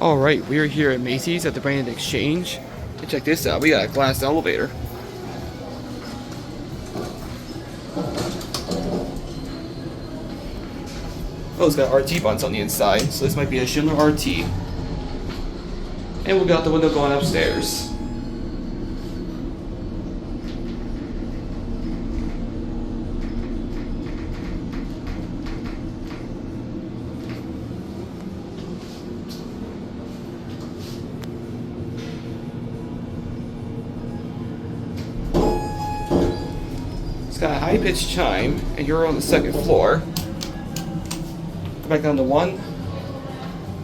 Alright, we're here at Macy's at the Brandon Exchange. And check this out, we got a glass elevator. Oh, it's got RT buttons on the inside, so this might be a Schindler RT. And we got the window going upstairs. It's got a high-pitched chime, and you're on the second floor. Go back down to 1.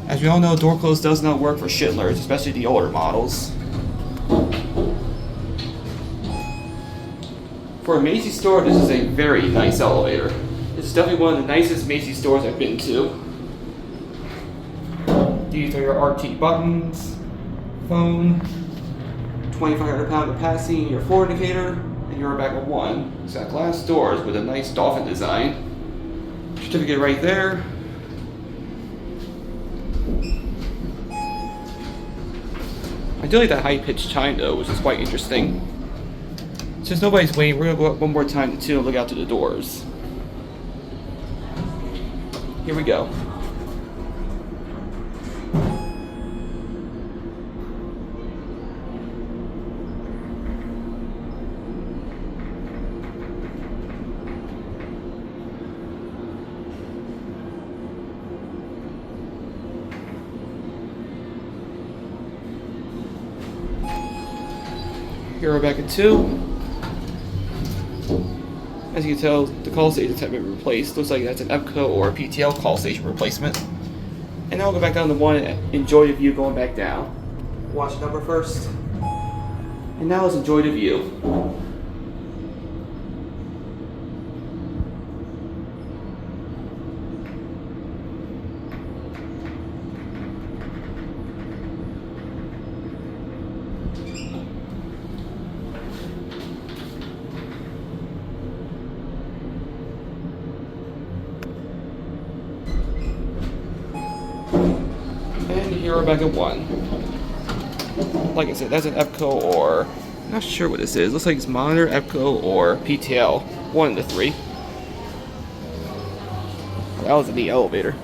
As we all know, door close does not work for Schindlers, especially the older models. For a Macy store, this is a very nice elevator. It's definitely one of the nicest Macy stores I've been to. These are your RT buttons, phone, 2,500 pound capacity, your floor indicator, and you're back at 1. It's got glass doors with a nice dolphin design. Certificate right there. I do like that high-pitched chime though, which is quite interesting. Since nobody's waiting, we're gonna go up one more time to look out to the doors. Here we go. Here we're back at 2. As you can tell, the call stations have been replaced. Looks like that's an EPCO or a PTL call station replacement. And now we'll go back down to 1 and enjoy the view going back down. Watch the number first. And now let's enjoy the view. And here we're back at 1. Like I said, that's an EPCO or... I'm not sure what this is. Looks like it's monitor, EPCO, or PTL. One of the 3. That was a neat elevator.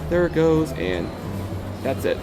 There it goes, and that's it.